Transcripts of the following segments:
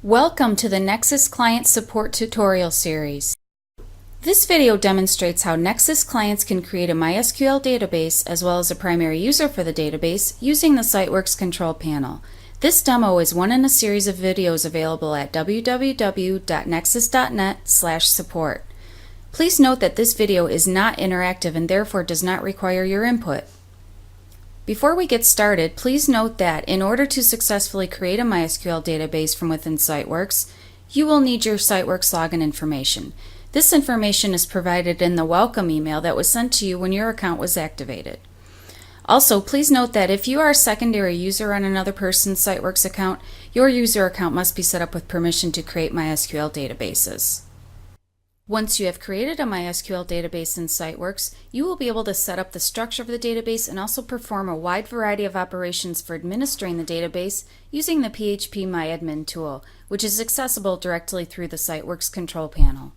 Welcome to the Nexcess Client Support Tutorial Series. This video demonstrates how Nexcess clients can create a MySQL database as well as a primary user for the database using the Siteworks control panel. This demo is one in a series of videos available at www.nexcess.net/support. Please note that this video is not interactive and therefore does not require your input. Before we get started, please note that in order to successfully create a MySQL database from within Siteworks, you will need your Siteworks login information. This information is provided in the welcome email that was sent to you when your account was activated. Also, please note that if you are a secondary user on another person's Siteworks account, your user account must be set up with permission to create MySQL databases. Once you have created a MySQL database in Siteworks, you will be able to set up the structure of the database and also perform a wide variety of operations for administering the database using the phpMyAdmin tool, which is accessible directly through the Siteworks control panel.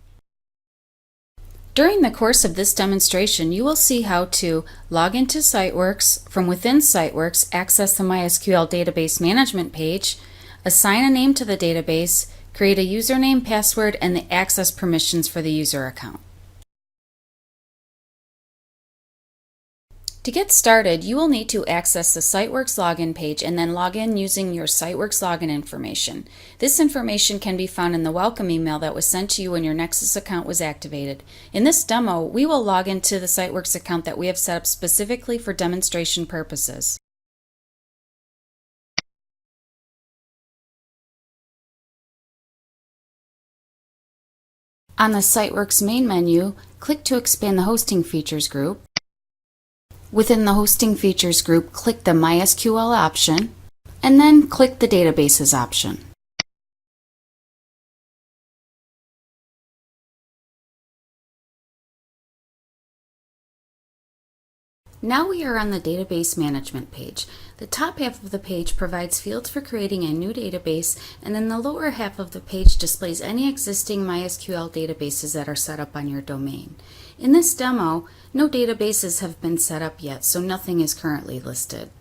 During the course of this demonstration, you will see how to log into Siteworks, from within Siteworks, access the MySQL database management page, assign a name to the database, create a username, password, and the access permissions for the user account. To get started, you will need to access the Siteworks login page and then log in using your Siteworks login information. This information can be found in the welcome email that was sent to you when your Nexcess account was activated. In this demo, we will log into the Siteworks account that we have set up specifically for demonstration purposes. On the Siteworks main menu, click to expand the Hosting Features group. Within the Hosting Features group, click the MySQL option, and then click the Databases option. Now we are on the Database Management page. The top half of the page provides fields for creating a new database, and then the lower half of the page displays any existing MySQL databases that are set up on your domain. In this demo, no databases have been set up yet, so nothing is currently listed.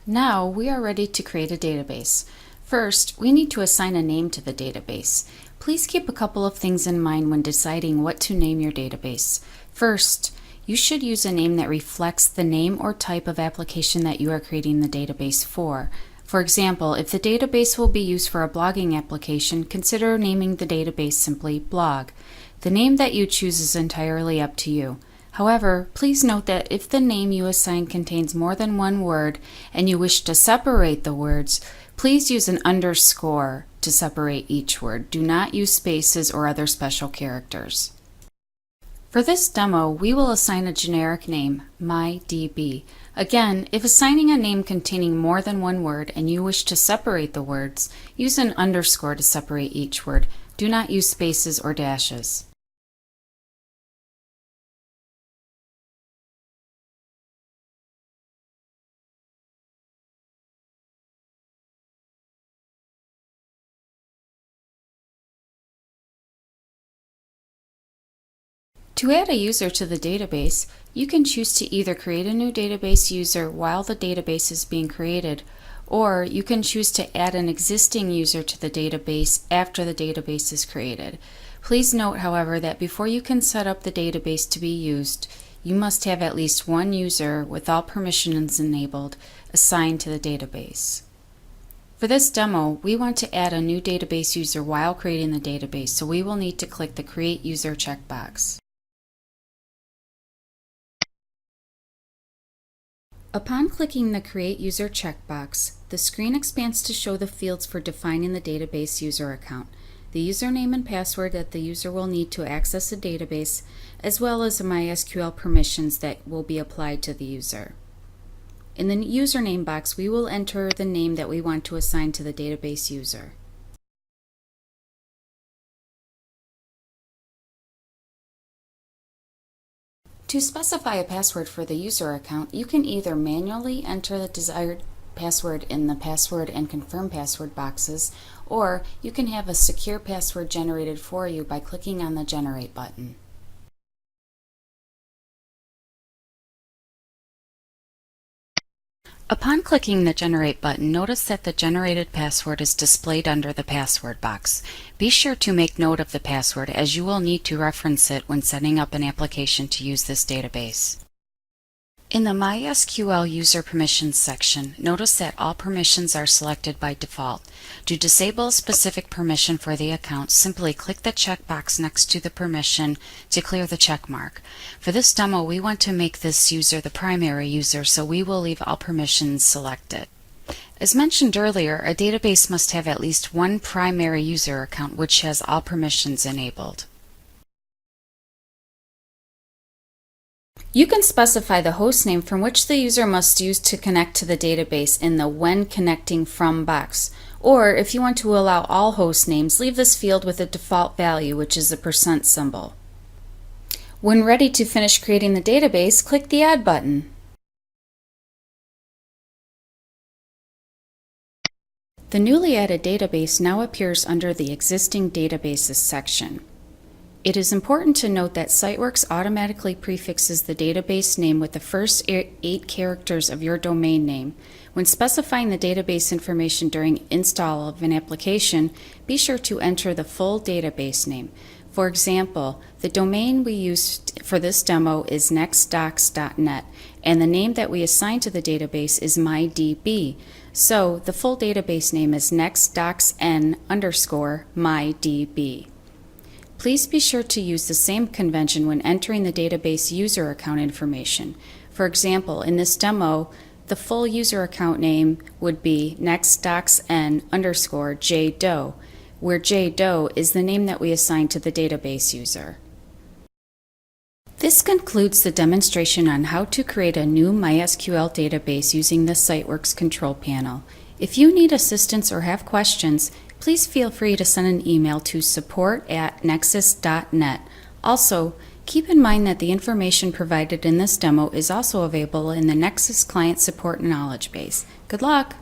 Now we are ready to create a database. First, we need to assign a name to the database. Please keep a couple of things in mind when deciding what to name your database. First, you should use a name that reflects the name or type of application that you are creating the database for. For example, if the database will be used for a blogging application, consider naming the database simply blog. The name that you choose is entirely up to you. However, please note that if the name you assign contains more than one word and you wish to separate the words, please use an underscore to separate each word. Do not use spaces or other special characters. For this demo, we will assign a generic name, MyDB. Again, if assigning a name containing more than one word and you wish to separate the words, use an underscore to separate each word. Do not use spaces or dashes. To add a user to the database, you can choose to either create a new database user while the database is being created, or you can choose to add an existing user to the database after the database is created. Please note, however, that before you can set up the database to be used, you must have at least one user with all permissions enabled assigned to the database. For this demo, we want to add a new database user while creating the database, so we will need to click the Create User checkbox. Upon clicking the Create User checkbox, the screen expands to show the fields for defining the database user account, the username and password that the user will need to access the database, as well as the MySQL permissions that will be applied to the user. In the username box, we will enter the name that we want to assign to the database user. To specify a password for the user account, you can either manually enter the desired password in the Password and Confirm Password boxes, or you can have a secure password generated for you by clicking on the Generate button. Upon clicking the Generate button, notice that the generated password is displayed under the password box. Be sure to make note of the password, as you will need to reference it when setting up an application to use this database. In the MySQL User Permissions section, notice that all permissions are selected by default. To disable a specific permission for the account, simply click the checkbox next to the permission to clear the check mark. For this demo, we want to make this user the primary user, so we will leave all permissions selected. As mentioned earlier, a database must have at least one primary user account which has all permissions enabled. You can specify the host name from which the user must use to connect to the database in the When Connecting From box. Or, if you want to allow all host names, leave this field with a default value, which is a % symbol. When ready to finish creating the database, click the Add button. The newly added database now appears under the Existing Databases section. It is important to note that Siteworks automatically prefixes the database name with the first 8 characters of your domain name. When specifying the database information during install of an application, be sure to enter the full database name. For example, the domain we used for this demo is nexdocs.net, and the name that we assigned to the database is MyDB. So the full database name is nexdocsn_mydb. Please be sure to use the same convention when entering the database user account information. For example, in this demo, the full user account name would be nexdocsn_jdoe, where jdoe is the name that we assigned to the database user. This concludes the demonstration on how to create a new MySQL database using the Siteworks control panel. If you need assistance or have questions, please feel free to send an email to support@nexcess.net. Also, keep in mind that the information provided in this demo is also available in the Nexcess Client Support Knowledge Base. Good luck!